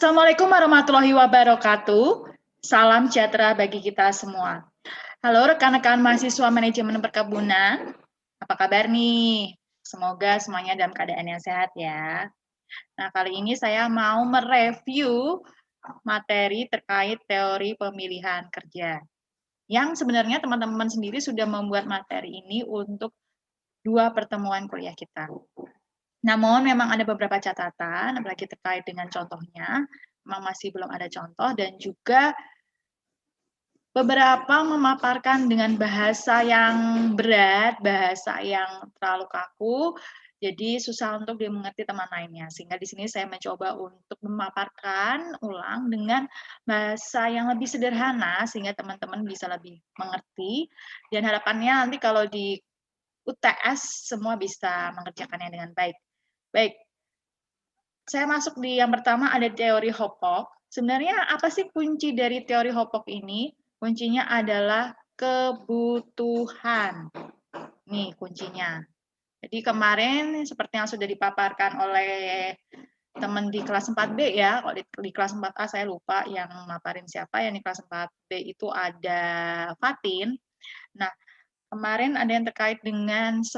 Assalamualaikum warahmatullahi wabarakatuh. Salam sejahtera bagi kita semua. Halo rekan-rekan mahasiswa manajemen perkebunan. Apa kabar nih? Semoga semuanya dalam keadaan yang sehat ya. Nah, kali ini saya mau mereview materi terkait teori pemilihan kerja. Yang sebenarnya teman-teman sendiri sudah membuat materi ini untuk 2 pertemuan kuliah kita. Namun memang ada beberapa catatan, apalagi terkait dengan contohnya, memang masih belum ada contoh dan juga beberapa memaparkan dengan bahasa yang berat, bahasa yang terlalu kaku, jadi susah untuk dimengerti teman lainnya. Sehingga di sini saya mencoba untuk memaparkan ulang dengan bahasa yang lebih sederhana, sehingga teman-teman bisa lebih mengerti. Dan harapannya nanti kalau di UTS semua bisa mengerjakannya dengan baik. Baik, saya masuk di yang pertama ada teori Hopok. Sebenarnya apa sih kunci dari teori Hopok ini? Kuncinya adalah kebutuhan. Nih kuncinya. Jadi kemarin seperti yang sudah dipaparkan oleh teman di kelas 4B ya, kalau di kelas 4A saya lupa yang maparin siapa, yang di kelas 4B itu ada Fatin. Nah, kemarin ada yang terkait dengan 10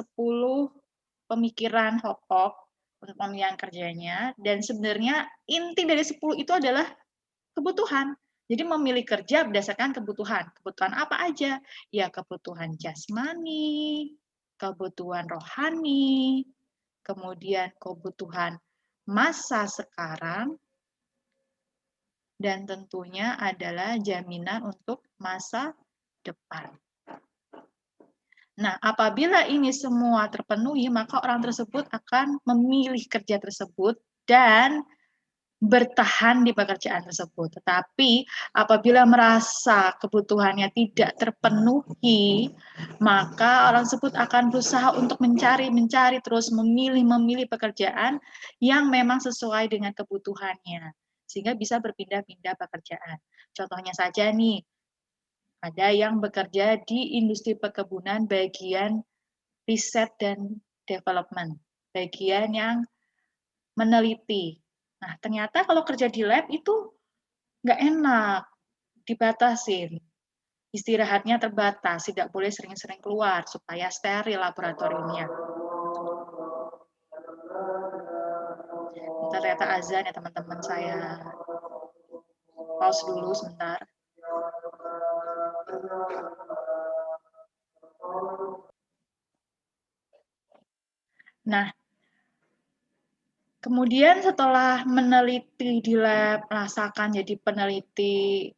pemikiran Hopok untuk pemilihan kerjanya, dan sebenarnya inti dari 10 itu adalah kebutuhan. Jadi memilih kerja berdasarkan kebutuhan. Kebutuhan apa aja? Ya kebutuhan jasmani, kebutuhan rohani, kemudian kebutuhan masa sekarang, dan tentunya adalah jaminan untuk masa depan. Nah, apabila ini semua terpenuhi, maka orang tersebut akan memilih kerja tersebut dan bertahan di pekerjaan tersebut. Tetapi apabila merasa kebutuhannya tidak terpenuhi, maka orang tersebut akan berusaha untuk mencari, terus memilih pekerjaan yang memang sesuai dengan kebutuhannya, sehingga bisa berpindah-pindah pekerjaan. Contohnya saja nih, ada yang bekerja di industri perkebunan bagian riset dan development, bagian yang meneliti. Nah, ternyata kalau kerja di lab itu nggak enak, dibatasin. Istirahatnya terbatas, tidak boleh sering-sering keluar supaya steril laboratoriumnya. Bentar, ternyata azan ya teman-teman, saya pause dulu sebentar. Nah, kemudian setelah meneliti di lab, merasakan jadi peneliti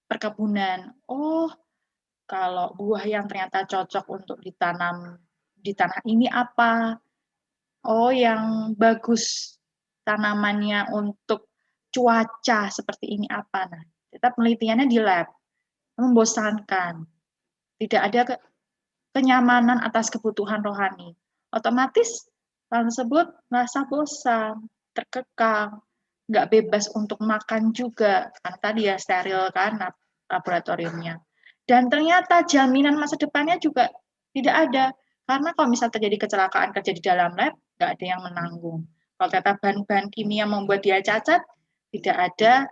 perkebunan, oh kalau buah yang ternyata cocok untuk ditanam di tanah ini apa? Oh, yang bagus tanamannya untuk cuaca seperti ini apa? Nah, kita penelitiannya di lab, membosankan. Tidak ada kenyamanan atas kebutuhan rohani. Otomatis orang tersebut merasa bosan, terkekang, nggak bebas untuk makan juga, karena tadi ya steril kan laboratoriumnya. Dan ternyata jaminan masa depannya juga tidak ada, karena kalau misalnya terjadi kecelakaan kerja di dalam lab, nggak ada yang menanggung. Kalau ternyata bahan-bahan kimia membuat dia cacat, tidak ada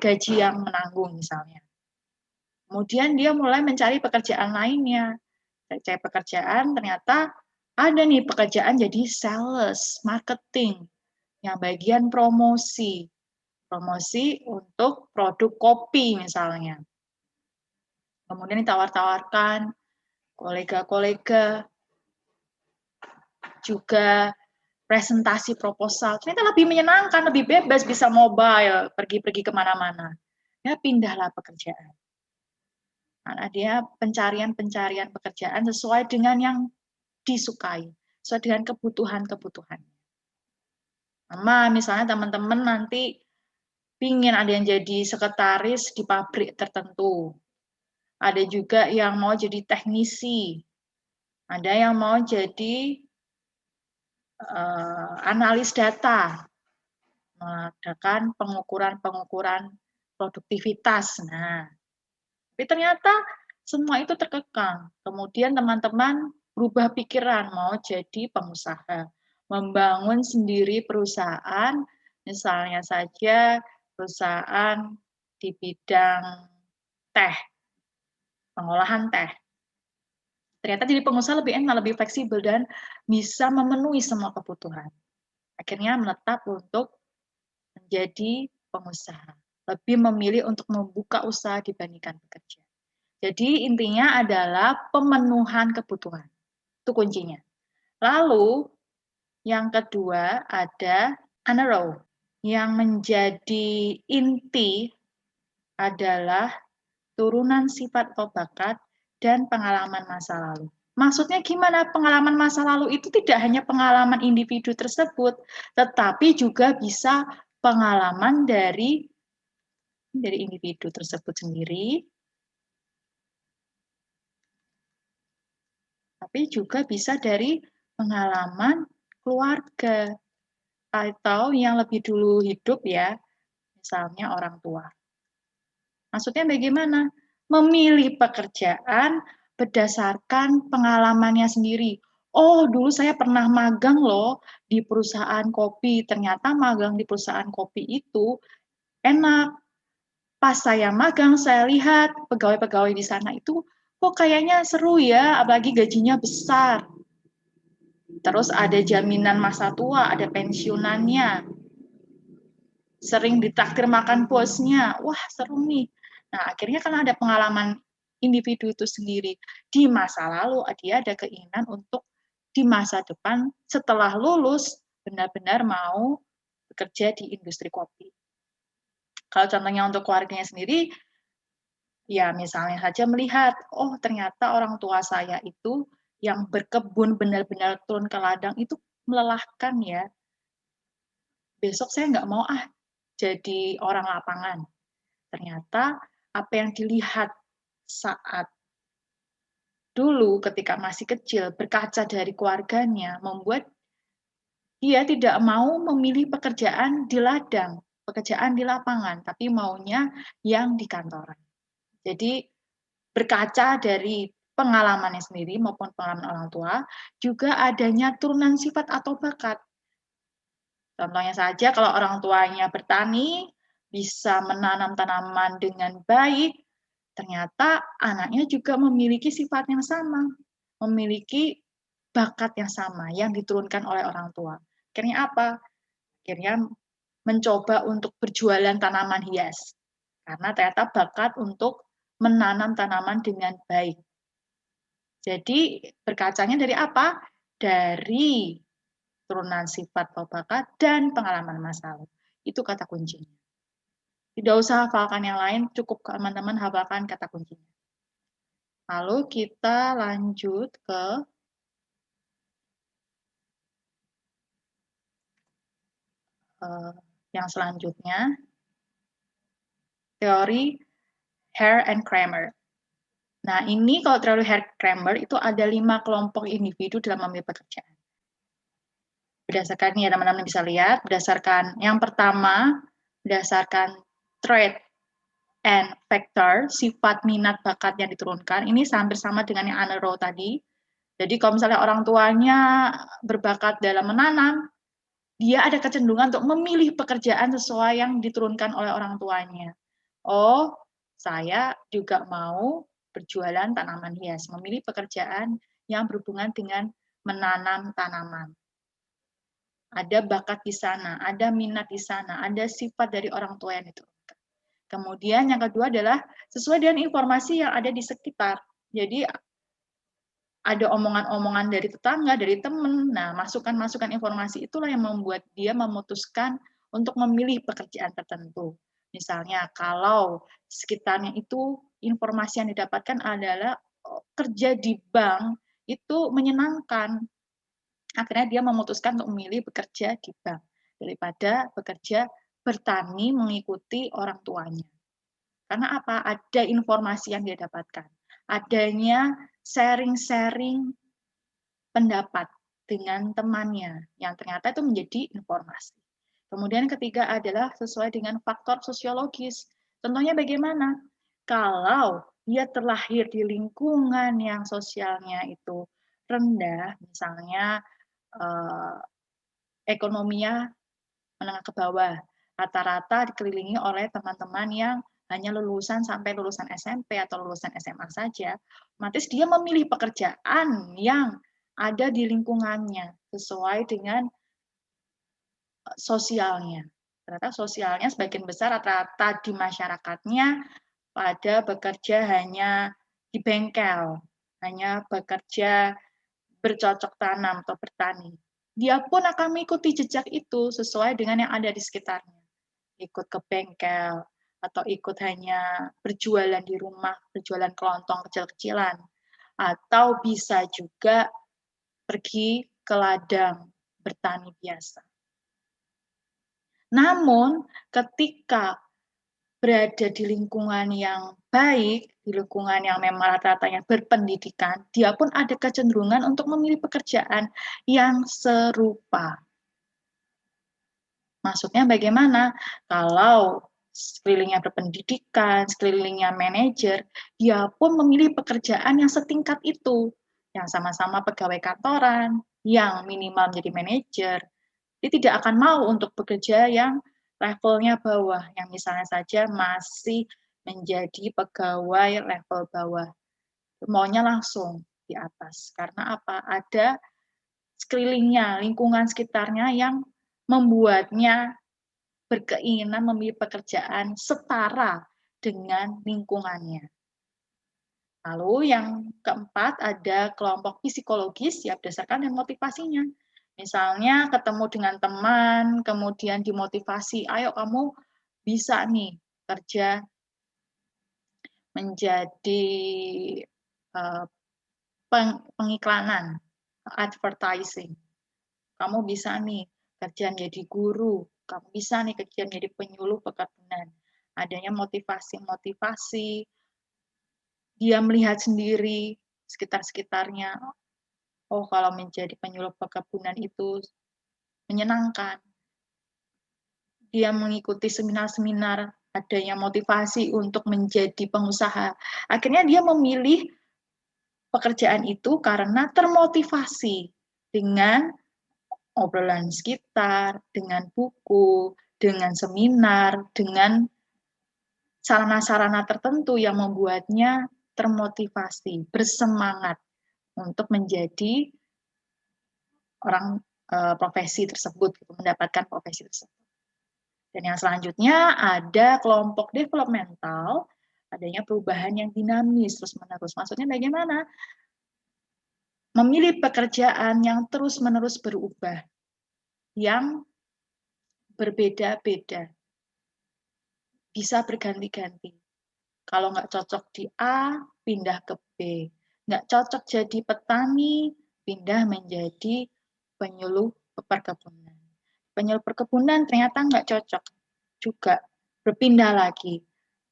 gaji yang menanggung misalnya. Kemudian dia mulai mencari pekerjaan lainnya. Cari pekerjaan, ternyata ada nih pekerjaan jadi sales, marketing, yang bagian promosi. Promosi untuk produk kopi misalnya. Kemudian ditawar-tawarkan kolega-kolega, juga presentasi proposal. Ternyata lebih menyenangkan, lebih bebas, bisa mobile, pergi-pergi kemana-mana. Ya pindahlah pekerjaan. Karena dia pencarian pekerjaan sesuai dengan yang disukai, sesuai dengan kebutuhan-kebutuhan. Misalnya teman-teman nanti pingin ada yang jadi sekretaris di pabrik tertentu. Ada juga yang mau jadi teknisi. Ada yang mau jadi analis data, mengadakan pengukuran produktivitas. Nah, tapi ternyata semua itu terkekang. Kemudian teman-teman berubah pikiran, mau jadi pengusaha, membangun sendiri perusahaan Misalnya saja perusahaan di bidang teh, pengolahan teh. Ternyata jadi pengusaha lebih enak, lebih fleksibel, dan bisa memenuhi semua kebutuhan. Akhirnya menetap untuk menjadi pengusaha. Lebih memilih untuk membuka usaha dibandingkan bekerja. Jadi intinya adalah pemenuhan kebutuhan. Itu kuncinya. Lalu yang kedua ada Anaro. Yang menjadi inti adalah turunan sifat atau bakat dan pengalaman masa lalu. Maksudnya gimana? Pengalaman masa lalu itu tidak hanya pengalaman individu tersebut, tetapi juga bisa pengalaman dari individu tersebut sendiri, tapi juga bisa dari pengalaman keluarga atau yang lebih dulu hidup ya, misalnya orang tua. Maksudnya bagaimana? Memilih pekerjaan berdasarkan pengalamannya sendiri. Oh, dulu saya pernah magang loh di perusahaan kopi. Ternyata magang di perusahaan kopi itu enak. Pas saya magang, saya lihat pegawai-pegawai di sana itu kok kayaknya seru ya, apalagi gajinya besar. Terus ada jaminan masa tua, ada pensiunannya. Sering ditraktir makan bosnya. Wah, seru nih. Nah, akhirnya kan ada pengalaman individu itu sendiri. Di masa lalu, dia ada keinginan untuk di masa depan, setelah lulus, benar-benar mau bekerja di industri kopi. Kalau contohnya untuk keluarganya sendiri, ya misalnya saja melihat, oh ternyata orang tua saya itu yang berkebun benar-benar turun ke ladang itu melelahkan ya. Besok saya nggak mau jadi orang lapangan. Ternyata apa yang dilihat saat dulu ketika masih kecil berkaca dari keluarganya membuat dia tidak mau memilih pekerjaan di ladang, pekerjaan di lapangan, tapi maunya yang di kantoran. Jadi berkaca dari pengalamannya sendiri maupun pengalaman orang tua, juga adanya turunan sifat atau bakat. Contohnya saja kalau orang tuanya bertani, bisa menanam tanaman dengan baik, ternyata anaknya juga memiliki sifat yang sama, memiliki bakat yang sama yang diturunkan oleh orang tua. Akhirnya apa? Akhirnya mencoba untuk berjualan tanaman hias. Karena ternyata bakat untuk menanam tanaman dengan baik. Jadi berkacanya dari apa? Dari turunan sifat atau bakat dan pengalaman masa lalu. Itu kata kuncinya. Tidak usah hafalkan yang lain, cukup teman-teman hafalkan kata kuncinya. Lalu kita lanjut ke yang selanjutnya, teori Hare and Kramer. Nah, ini kalau teori Hare-Kramer itu ada 5 kelompok individu dalam memilih pekerjaan. Berdasarkan ya teman-teman bisa lihat, berdasarkan yang pertama, berdasarkan trait and factor, sifat minat bakat yang diturunkan, ini hampir sama dengan yang Anero tadi. Jadi kalau misalnya orang tuanya berbakat dalam menanam, dia ada kecenderungan untuk memilih pekerjaan sesuai yang diturunkan oleh orang tuanya. Oh, saya juga mau berjualan tanaman hias, memilih pekerjaan yang berhubungan dengan menanam tanaman. Ada bakat di sana, ada minat di sana, ada sifat dari orang tua yang diturunkan. Kemudian yang kedua adalah sesuai dengan informasi yang ada di sekitar. Jadi ada omongan-omongan dari tetangga, dari teman. Nah, masukan-masukan informasi itulah yang membuat dia memutuskan untuk memilih pekerjaan tertentu. Misalnya, kalau sekitarnya itu informasi yang didapatkan adalah kerja di bank itu menyenangkan. Akhirnya dia memutuskan untuk memilih bekerja di bank daripada bekerja bertani mengikuti orang tuanya. Karena apa? Ada informasi yang dia dapatkan. Adanya sharing-sharing pendapat dengan temannya yang ternyata itu menjadi informasi. Kemudian ketiga adalah sesuai dengan faktor sosiologis. Contohnya bagaimana? Kalau dia terlahir di lingkungan yang sosialnya itu rendah, misalnya ekonominya menengah ke bawah. Rata-rata dikelilingi oleh teman-teman yang hanya lulusan sampai lulusan SMP atau lulusan SMA saja, otomatis dia memilih pekerjaan yang ada di lingkungannya sesuai dengan sosialnya. Ternyata sosialnya sebagian besar rata-rata di masyarakatnya pada bekerja hanya di bengkel, hanya bekerja bercocok tanam atau bertani. Dia pun akan mengikuti jejak itu sesuai dengan yang ada di sekitarnya. Ikut ke bengkel, atau ikut hanya berjualan di rumah, berjualan kelontong kecil-kecilan. Atau bisa juga pergi ke ladang bertani biasa. Namun, ketika berada di lingkungan yang baik, di lingkungan yang memang rata-ratanya berpendidikan, dia pun ada kecenderungan untuk memilih pekerjaan yang serupa. Maksudnya bagaimana? Kalau sekelilingnya berpendidikan, sekelilingnya manajer, dia pun memilih pekerjaan yang setingkat itu, yang sama-sama pegawai kantoran, yang minimal menjadi manajer. Dia tidak akan mau untuk bekerja yang levelnya bawah, yang misalnya saja masih menjadi pegawai level bawah. Maunya langsung di atas. Karena apa? Ada sekelilingnya, lingkungan sekitarnya yang membuatnya berkeinginan memilih pekerjaan setara dengan lingkungannya. Lalu yang keempat ada kelompok psikologis ya berdasarkan dengan motivasinya. Misalnya ketemu dengan teman, kemudian dimotivasi, ayo kamu bisa nih kerja menjadi pengiklanan, advertising. Kamu bisa nih kerja menjadi guru, kamu bisa nih kerja menjadi penyuluh perkebunan. Adanya motivasi-motivasi, dia melihat sendiri sekitar-sekitarnya, oh kalau menjadi penyuluh perkebunan itu menyenangkan. Dia mengikuti seminar-seminar, adanya motivasi untuk menjadi pengusaha. Akhirnya dia memilih pekerjaan itu karena termotivasi dengan obrolan sekitar, dengan buku, dengan seminar, dengan sarana-sarana tertentu yang membuatnya termotivasi, bersemangat untuk menjadi orang profesi tersebut, mendapatkan profesi tersebut. Dan yang selanjutnya ada kelompok developmental, adanya perubahan yang dinamis terus-menerus. Maksudnya bagaimana? Memilih pekerjaan yang terus-menerus berubah, yang berbeda-beda, bisa berganti-ganti. Kalau nggak cocok di A, pindah ke B. Nggak cocok jadi petani, pindah menjadi penyuluh perkebunan. Penyuluh perkebunan ternyata nggak cocok juga, berpindah lagi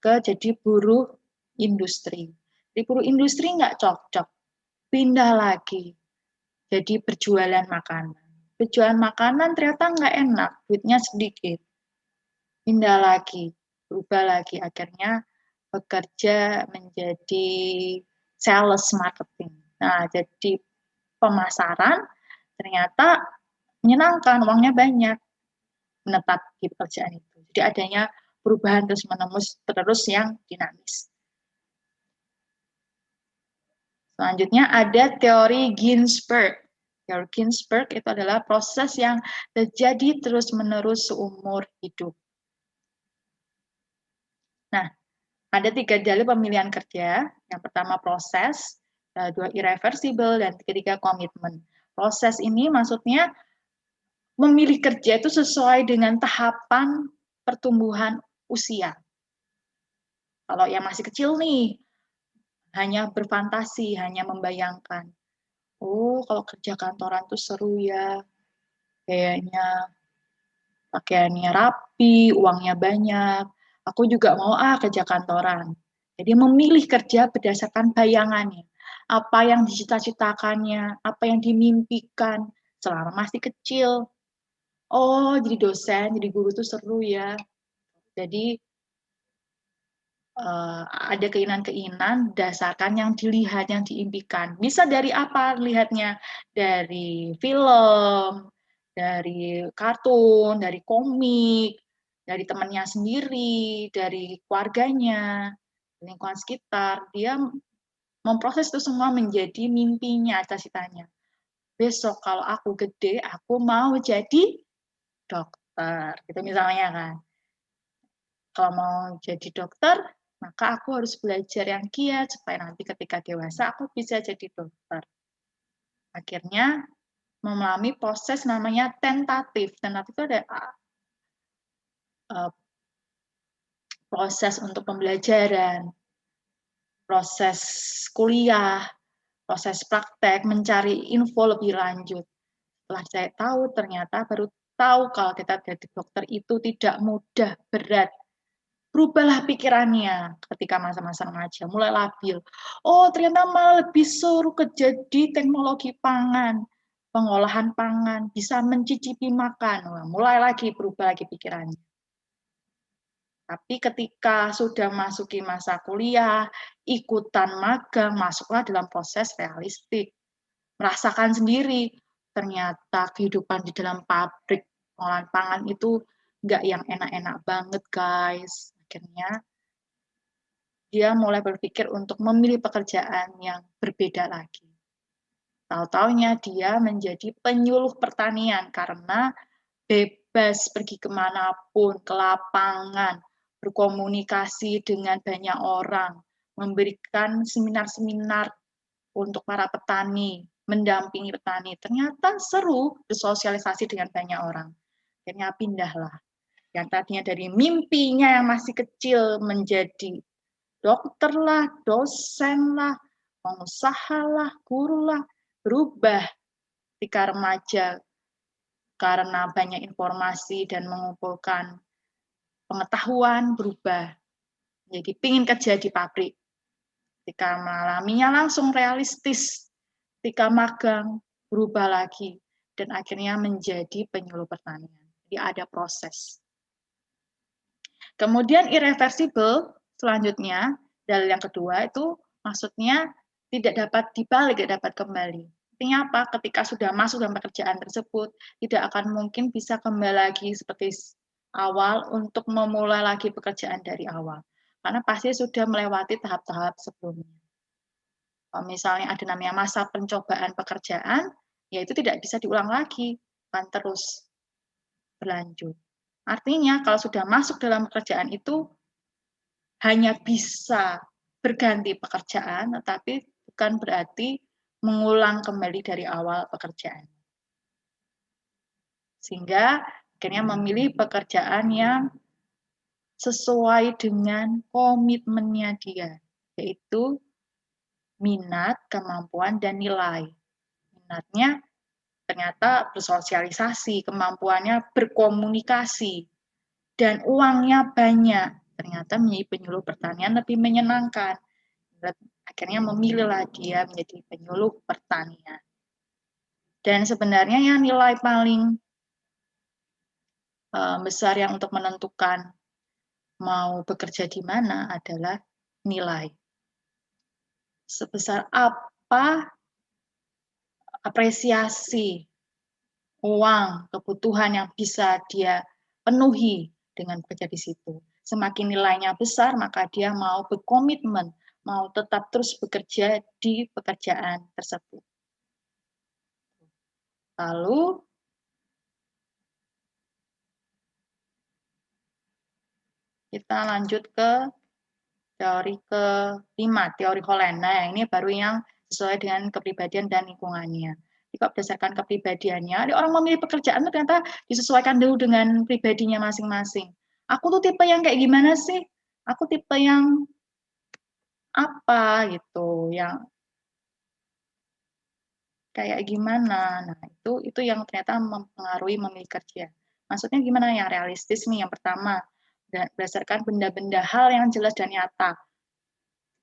ke jadi buruh industri. Di buruh industri nggak cocok, pindah lagi jadi berjualan makanan. Berjualan makanan ternyata nggak enak, duitnya sedikit. Pindah lagi, berubah lagi, akhirnya bekerja menjadi sales marketing. Nah, jadi pemasaran ternyata menyenangkan, uangnya banyak, menetap di pekerjaan itu. Jadi adanya perubahan terus yang dinamis. Selanjutnya ada teori Ginsberg. Teori Ginsberg itu adalah proses yang terjadi terus-menerus seumur hidup. Nah, ada 3 dalil pemilihan kerja. Yang pertama proses, kedua irreversible, dan ketiga komitmen. Proses ini maksudnya memilih kerja itu sesuai dengan tahapan pertumbuhan usia. Kalau yang masih kecil nih, hanya berfantasi, hanya membayangkan. Oh, kalau kerja kantoran tuh seru ya. Kayaknya pakaiannya rapi, uangnya banyak. Aku juga mau kerja kantoran. Jadi memilih kerja berdasarkan bayangannya. Apa yang dicita-citakannya, apa yang dimimpikan selama masih kecil. Oh, jadi dosen, jadi guru tuh seru ya. Jadi ada keinginan-keinginan berdasarkan yang dilihat, yang diimpikan. Bisa dari apa lihatnya? Dari film, dari kartun, dari komik, dari temannya sendiri, dari keluarganya, lingkungan sekitar. Dia memproses itu semua menjadi mimpinya, cita-citanya. Besok kalau aku gede, aku mau jadi dokter, gitu misalnya kan. Kalau mau jadi dokter, maka aku harus belajar yang giat supaya nanti ketika dewasa aku bisa jadi dokter. Akhirnya mengalami proses namanya tentatif. Tentatif itu ada proses untuk pembelajaran, proses kuliah, proses praktek, mencari info lebih lanjut. Setelah saya tahu, ternyata baru tahu kalau kita jadi dokter itu tidak mudah, berat. Berubahlah pikirannya ketika masa-masa remaja, mulai labil. Oh, ternyata malah lebih seru jadi teknologi pangan, pengolahan pangan, bisa mencicipi makan. Wah, mulai lagi berubah lagi pikirannya. Tapi ketika sudah masuki masa kuliah, ikutan magang, masuklah dalam proses realistik. Merasakan sendiri, ternyata kehidupan di dalam pabrik pengolahan pangan itu nggak yang enak-enak banget, guys. Akhirnya dia mulai berpikir untuk memilih pekerjaan yang berbeda lagi. Tahu-taunya dia menjadi penyuluh pertanian karena bebas pergi kemanapun, ke lapangan, berkomunikasi dengan banyak orang, memberikan seminar-seminar untuk para petani, mendampingi petani. Ternyata seru bersosialisasi dengan banyak orang. Akhirnya pindahlah. Yang tadinya dari mimpinya yang masih kecil menjadi dokter lah, dosen lah, pengusaha lah, guru lah, berubah ketika remaja karena banyak informasi dan mengumpulkan pengetahuan berubah. Jadi pingin kerja di pabrik. Ketika mengalaminya langsung realistis. Ketika magang berubah lagi dan akhirnya menjadi penyuluh pertanian. Jadi ada proses. Kemudian irreversible selanjutnya dalil yang kedua itu maksudnya tidak dapat dibalik, tidak dapat kembali. Artinya apa? Ketika sudah masuk dalam pekerjaan tersebut, tidak akan mungkin bisa kembali lagi seperti awal untuk memulai lagi pekerjaan dari awal. Karena pasti sudah melewati tahap-tahap sebelumnya. Kalau misalnya ada namanya masa pencobaan pekerjaan, ya itu tidak bisa diulang lagi, akan terus berlanjut. Artinya kalau sudah masuk dalam pekerjaan itu hanya bisa berganti pekerjaan, tetapi bukan berarti mengulang kembali dari awal pekerjaan. Sehingga akhirnya memilih pekerjaan yang sesuai dengan komitmennya dia, yaitu minat, kemampuan, dan nilai. Minatnya ternyata bersosialisasi, kemampuannya berkomunikasi, dan uangnya banyak. Ternyata menjadi penyuluh pertanian lebih menyenangkan. Akhirnya memilihlah dia menjadi penyuluh pertanian. Dan sebenarnya yang nilai paling besar yang untuk menentukan mau bekerja di mana adalah nilai. Sebesar apa apresiasi uang, kebutuhan yang bisa dia penuhi dengan bekerja di situ. Semakin nilainya besar, maka dia mau berkomitmen, mau tetap terus bekerja di pekerjaan tersebut. Lalu, kita lanjut ke teori kelima, teori Holland. Nah, ini baru yang sesuai dengan kepribadian dan lingkungannya. Jika berdasarkan kepribadiannya, orang memilih pekerjaan ternyata disesuaikan dulu dengan pribadinya masing-masing. Aku tuh tipe yang kayak gimana sih? Aku tipe yang apa gitu, yang kayak gimana. Nah, itu yang ternyata mempengaruhi memilih kerja. Maksudnya gimana? Yang realistis nih, yang pertama, berdasarkan benda-benda hal yang jelas dan nyata.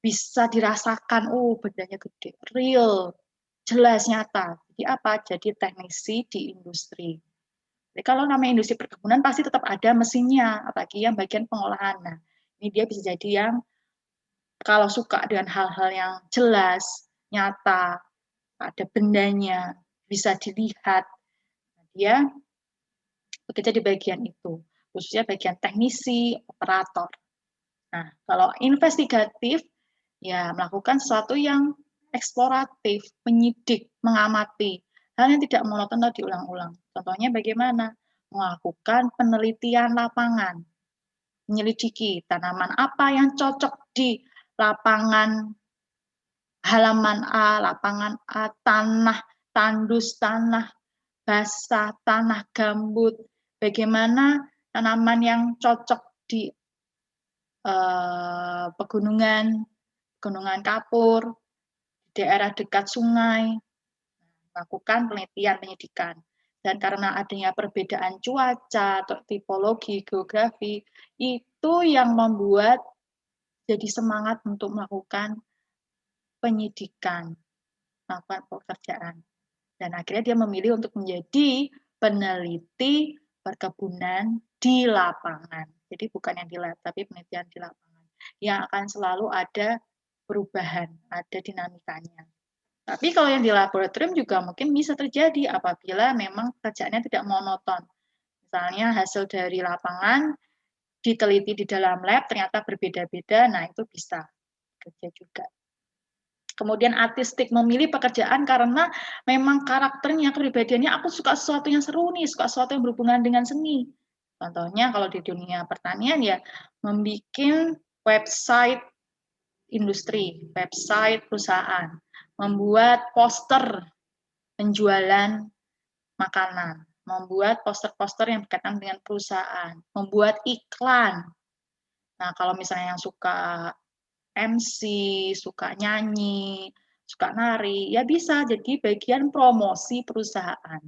Bisa dirasakan, oh bendanya gede, real, jelas, nyata. Jadi apa? Jadi teknisi di industri. Jadi kalau namanya industri perkebunan pasti tetap ada mesinnya, apalagi yang bagian pengolahan. Nah, ini dia bisa jadi yang kalau suka dengan hal-hal yang jelas, nyata, ada bendanya, bisa dilihat, dia bekerja di bagian itu, khususnya bagian teknisi, operator. Nah, kalau investigatif, ya melakukan sesuatu yang eksploratif, penyidik, mengamati, hal yang tidak monoton atau diulang-ulang. Contohnya bagaimana? Melakukan penelitian lapangan, menyelidiki tanaman apa yang cocok di lapangan halaman A, lapangan A, tanah tandus, tanah basah, tanah gambut, bagaimana tanaman yang cocok di pegunungan, gunungan kapur, daerah dekat sungai, lakukan penelitian penyidikan. Dan karena adanya perbedaan cuaca, atau tipologi, geografi, itu yang membuat jadi semangat untuk melakukan penyidikan, melakukan pekerjaan. Dan akhirnya dia memilih untuk menjadi peneliti perkebunan di lapangan. Jadi bukan yang di lab, tapi penelitian di lapangan. Yang akan selalu ada perubahan, ada dinamikanya. Tapi kalau yang di laboratorium juga mungkin bisa terjadi apabila memang pekerjaannya tidak monoton. Misalnya hasil dari lapangan diteliti di dalam lab ternyata berbeda-beda, nah itu bisa kerja juga. Kemudian artistik, memilih pekerjaan karena memang karakternya, kepribadiannya, aku suka sesuatu yang seru nih, suka sesuatu yang berhubungan dengan seni. Contohnya kalau di dunia pertanian ya membuat website industri, website perusahaan, membuat poster penjualan makanan, membuat poster-poster yang berkaitan dengan perusahaan, membuat iklan. Nah, kalau misalnya yang suka MC, suka nyanyi, suka nari, ya bisa jadi bagian promosi perusahaan.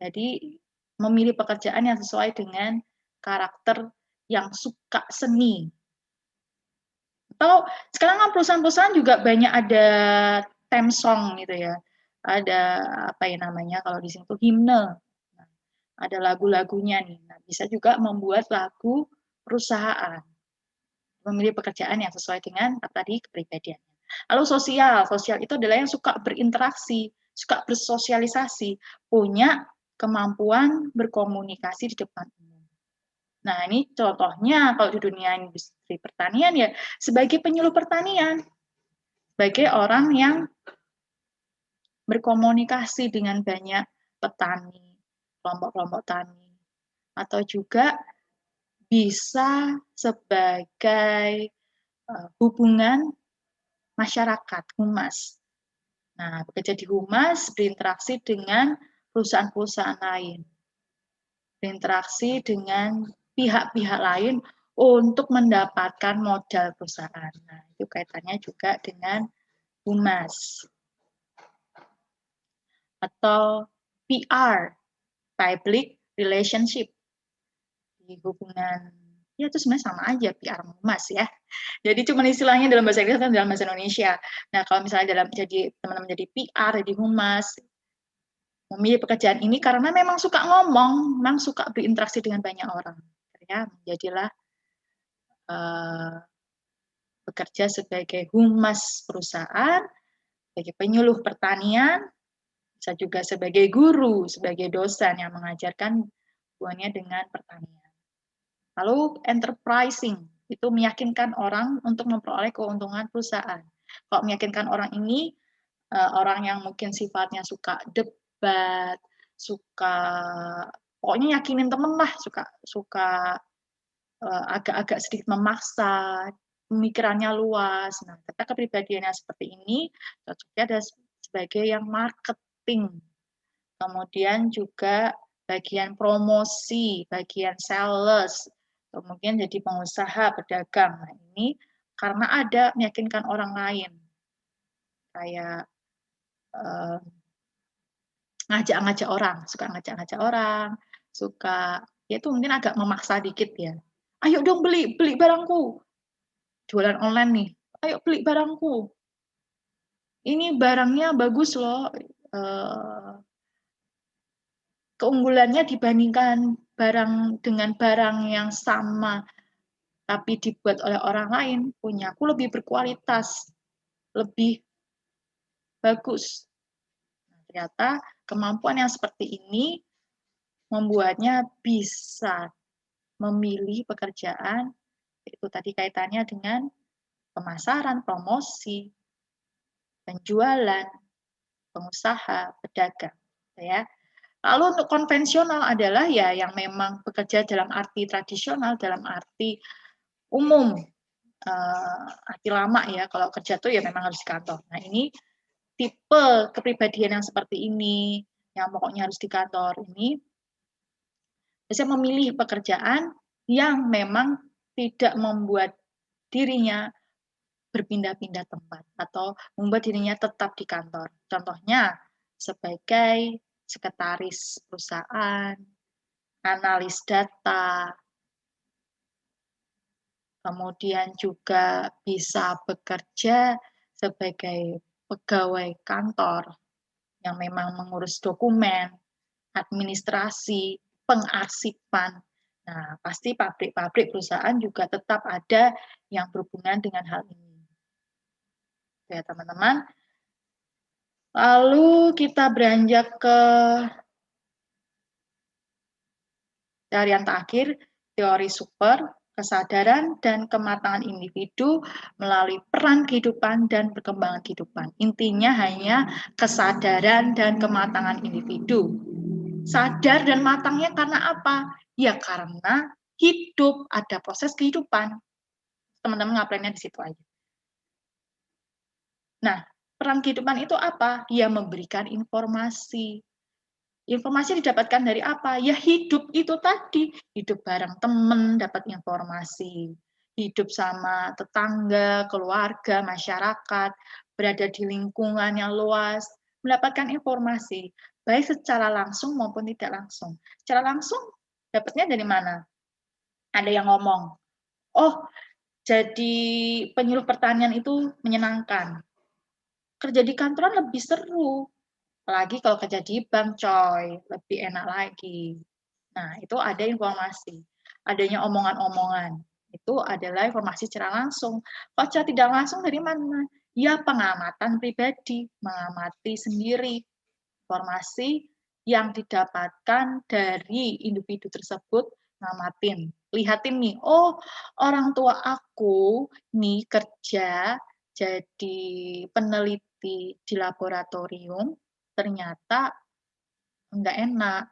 Jadi memilih pekerjaan yang sesuai dengan karakter yang suka seni. Atau sekarang kan perusahaan-perusahaan juga banyak ada theme song gitu ya. Ada apa ya namanya kalau di sini tuh himne. Nah, ada lagu-lagunya nih. Nah, bisa juga membuat lagu perusahaan. Memilih pekerjaan yang sesuai dengan tadi kepribadiannya. Lalu sosial, sosial itu adalah yang suka berinteraksi, suka bersosialisasi, punya kemampuan berkomunikasi di depan umum. Nah, ini contohnya kalau di dunia industri pertanian ya sebagai penyuluh pertanian, sebagai orang yang berkomunikasi dengan banyak petani, kelompok-kelompok tani, atau juga bisa sebagai hubungan masyarakat, humas. Nah, bekerja di humas berinteraksi dengan perusahaan-perusahaan lain, berinteraksi dengan pihak-pihak lain untuk mendapatkan modal perusahaan. Nah, itu kaitannya juga dengan humas. Atau PR, public relationship, di hubungan, ya itu sebenarnya sama aja PR humas ya. Jadi cuma istilahnya dalam bahasa Inggris dan dalam bahasa Indonesia. Nah, kalau misalnya dalam jadi teman-teman jadi PR, jadi humas, memilih pekerjaan ini karena memang suka ngomong, memang suka berinteraksi dengan banyak orang. Ya, menjadilah bekerja sebagai humas perusahaan, sebagai penyuluh pertanian, bisa juga sebagai guru, sebagai dosen yang mengajarkan hubungannya dengan pertanian. Lalu enterprising, itu meyakinkan orang untuk memperoleh keuntungan perusahaan. Kalau meyakinkan orang ini, orang yang mungkin sifatnya suka debat, suka pokoknya yakinin temen lah, suka agak-agak sedikit memaksa, pemikirannya luas. Nah, ketika kepribadiannya seperti ini, cocoknya ada sebagai yang marketing. Kemudian juga bagian promosi, bagian sales, kemudian jadi pengusaha, pedagang. Nah, ini karena ada meyakinkan orang lain, kayak ngajak-ngajak orang, suka ngajak-ngajak orang, suka ya itu mungkin agak memaksa dikit ya. Ayo dong beli barangku. Jualan online nih. Ayo beli barangku. Ini barangnya bagus loh. Keunggulannya dibandingkan barang dengan barang yang sama tapi dibuat oleh orang lain, punyaku lebih berkualitas, lebih bagus. Nah, ternyata kemampuan yang seperti ini membuatnya bisa memilih pekerjaan, itu tadi kaitannya dengan pemasaran, promosi, penjualan, pengusaha, pedagang, ya. Lalu untuk konvensional adalah ya yang memang bekerja dalam arti tradisional, dalam arti umum, arti lama ya. Kalau kerja tuh ya memang harus di kantor. Nah ini tipe kepribadian yang seperti ini, yang pokoknya harus di kantor ini, biasanya memilih pekerjaan yang memang tidak membuat dirinya berpindah-pindah tempat atau membuat dirinya tetap di kantor. Contohnya sebagai sekretaris perusahaan, analis data, kemudian juga bisa bekerja sebagai pegawai kantor yang memang mengurus dokumen, administrasi, pengarsipan. Nah, pasti pabrik-pabrik perusahaan juga tetap ada yang berhubungan dengan hal ini. Ya, teman-teman. Lalu kita beranjak ke teori yang terakhir, teori super, kesadaran dan kematangan individu melalui peran kehidupan dan perkembangan kehidupan. Intinya hanya kesadaran dan kematangan individu. Sadar dan matangnya karena apa? Ya karena hidup, ada proses kehidupan. Teman-teman ngapainnya di situ aja. Nah, peran kehidupan itu apa? Ya memberikan informasi. Informasi didapatkan dari apa? Ya hidup itu tadi. Hidup bareng teman, dapat informasi. Hidup sama tetangga, keluarga, masyarakat, berada di lingkungan yang luas, mendapatkan informasi. Baik secara langsung maupun tidak langsung. Secara langsung, dapatnya dari mana? Ada yang ngomong, oh jadi penyuluh pertanian itu menyenangkan. Kerja di kantoran lebih seru. Apalagi kalau kerja di bank, coy, lebih enak lagi. Nah, itu ada informasi. Adanya omongan-omongan. Itu adalah informasi secara langsung. Kalau secara tidak langsung dari mana? Ya, pengamatan pribadi. Mengamati sendiri. Informasi yang didapatkan dari individu tersebut, ngamatin. Lihatin nih, oh orang tua aku nih kerja jadi peneliti di laboratorium, ternyata nggak enak,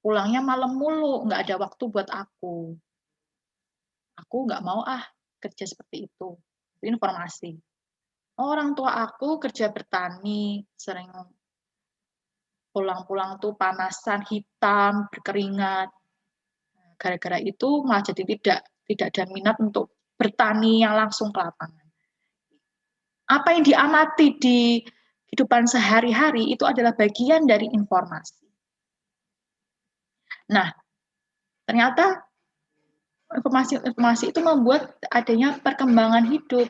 pulangnya malam mulu, nggak ada waktu buat aku. Aku nggak mau kerja seperti itu. Itu informasi. Orang tua aku kerja bertani, sering pulang-pulang tuh panasan, hitam, berkeringat. Gara-gara itu malah jadi tidak ada minat untuk bertani yang langsung ke lapangan. Apa yang diamati di kehidupan sehari-hari itu adalah bagian dari informasi. Nah, ternyata informasi itu membuat adanya perkembangan hidup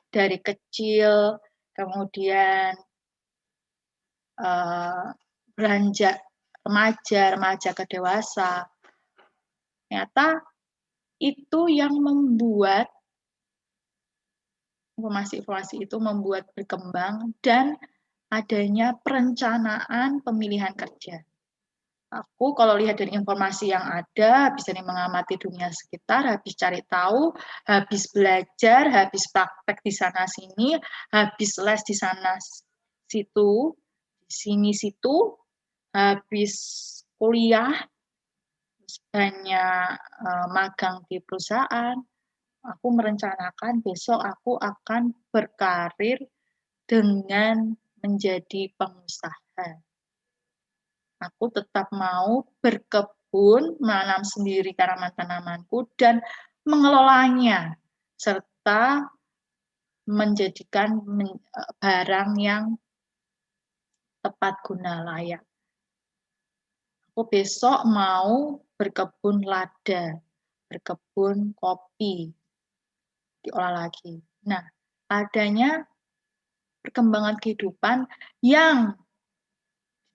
dari kecil, kemudian beranjak remaja ke dewasa. Ternyata itu yang membuat informasi-informasi itu membuat berkembang dan adanya perencanaan pemilihan kerja. Aku kalau lihat dari informasi yang ada, habis ini mengamati dunia sekitar, habis cari tahu, habis belajar, habis praktek di sana sini, habis les di sana situ, di sini situ, habis kuliah, banyak magang di perusahaan, aku merencanakan besok aku akan berkarir dengan menjadi pengusaha. Aku tetap mau berkebun, menanam sendiri tanaman-tanamanku, dan mengelolanya, serta menjadikan barang yang tepat guna layak. Aku besok mau berkebun lada, berkebun kopi, diolah lagi. Nah, adanya perkembangan kehidupan yang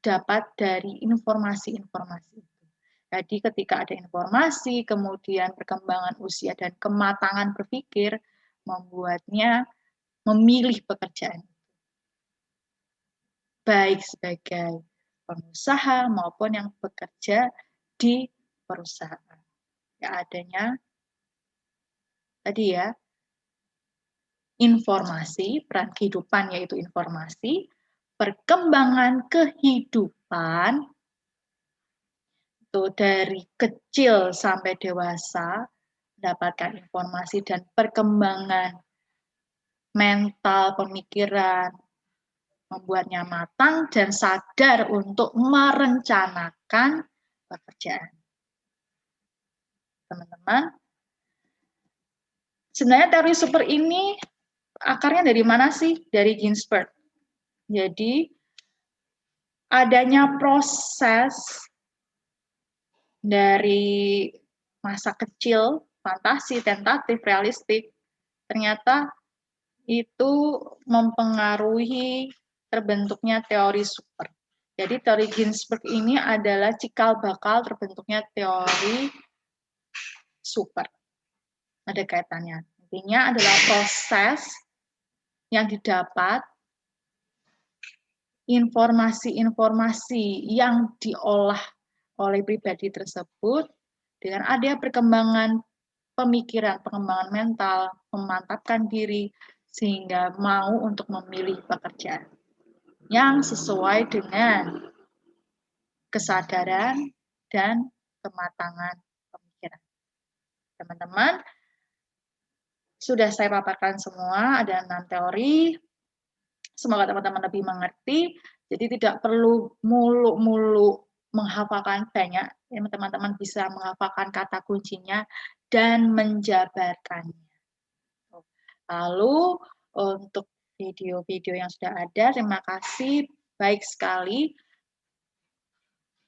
dapat dari informasi-informasi itu. Jadi ketika ada informasi, kemudian perkembangan usia dan kematangan berpikir membuatnya memilih pekerjaan. Baik sebagai pengusaha maupun yang bekerja di perusahaan. Ya adanya tadi ya, informasi, peran kehidupan yaitu informasi, perkembangan kehidupan, itu dari kecil sampai dewasa, mendapatkan informasi dan perkembangan mental, pemikiran, membuatnya matang dan sadar untuk merencanakan pekerjaan. Teman-teman, sebenarnya teori super ini akarnya dari mana sih? Dari Ginsberg. Jadi, adanya proses dari masa kecil, fantasi, tentatif, realistik, ternyata itu mempengaruhi terbentuknya teori super. Jadi teori Ginsberg ini adalah cikal bakal terbentuknya teori super. Ada kaitannya. Intinya adalah proses yang didapat, informasi-informasi yang diolah oleh pribadi tersebut dengan adanya perkembangan pemikiran, pengembangan mental, memantapkan diri, sehingga mau untuk memilih pekerjaan yang sesuai dengan kesadaran dan kematangan pemikiran. Teman-teman, sudah saya paparkan semua, ada 6 teori. Semoga teman-teman lebih mengerti. Jadi tidak perlu mulu-mulu menghafalkan banyak. Teman-teman bisa menghafalkan kata kuncinya dan menjabarkannya. Lalu untuk video-video yang sudah ada, terima kasih, baik sekali.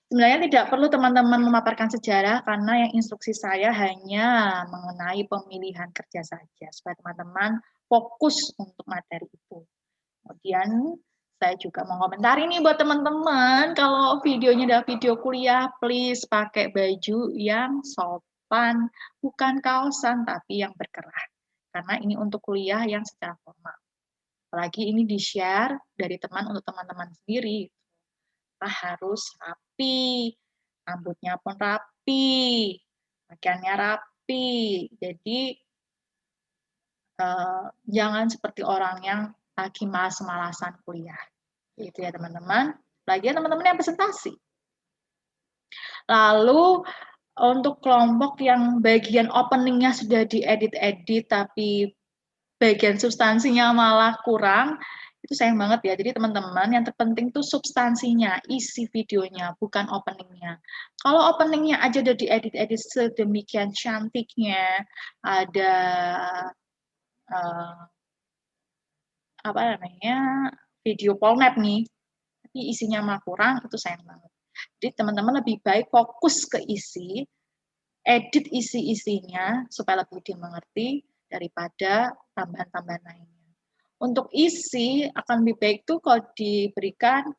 Sebenarnya tidak perlu teman-teman memaparkan sejarah karena yang instruksi saya hanya mengenai pemilihan kerja saja, supaya teman-teman fokus untuk materi itu. Kemudian saya juga mau komentari nih buat teman-teman, kalau videonya adalah video kuliah, please pakai baju yang sopan, bukan kaosan tapi yang berkerah. Karena ini untuk kuliah yang secara formal. Apalagi ini di-share dari teman untuk teman-teman sendiri. Harus rapi, rambutnya pun rapi, pakaiannya rapi. Jadi jangan seperti orang yang lagi malas-malasan kuliah. Itu ya teman-teman. Lagi teman-teman yang presentasi. Lalu untuk kelompok yang bagian openingnya sudah diedit-edit tapi bagian substansinya malah kurang, itu sayang banget ya. Jadi teman-teman, yang terpenting tuh substansinya, isi videonya, bukan openingnya. Kalau openingnya aja udah diedit-edit sedemikian cantiknya, ada apa namanya, video polmap nih, tapi isinya malah kurang, itu sayang banget. Jadi teman-teman lebih baik fokus ke isi, edit isi-isinya supaya lebih dimengerti daripada tambahan-tambahan lainnya. Untuk isi akan lebih baik tuh kalau diberikan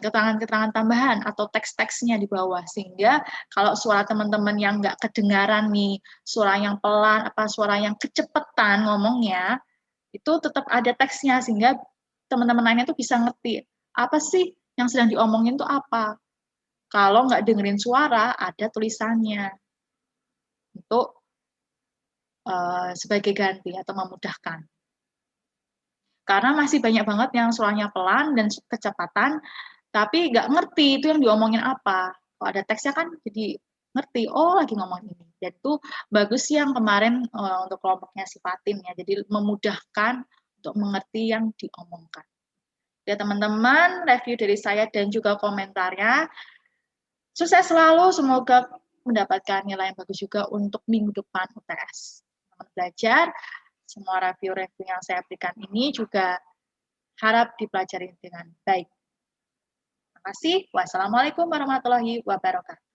keterangan-keterangan tambahan atau teks-teksnya di bawah, sehingga kalau suara teman-teman yang nggak kedengaran nih, suara yang pelan, apa suara yang kecepatan ngomongnya, itu tetap ada teksnya, sehingga teman-teman lainnya tuh bisa ngerti apa sih yang sedang diomongin tuh apa. Kalau nggak dengerin suara, ada tulisannya untuk sebagai ganti atau memudahkan. Karena masih banyak banget yang suaranya pelan dan kecepatan, tapi nggak ngerti itu yang diomongin apa. Kalau ada teksnya kan jadi ngerti, oh lagi ngomong ini. Dan itu bagus sih yang kemarin untuk kelompoknya si Fatin ya, jadi memudahkan untuk mengerti yang diomongkan. Ya teman-teman, review dari saya dan juga komentarnya. Sukses selalu, semoga mendapatkan nilai yang bagus juga untuk minggu depan UTS. Teman belajar, semua review-review yang saya berikan ini juga harap dipelajari dengan baik. Terima kasih. Wassalamualaikum warahmatullahi wabarakatuh.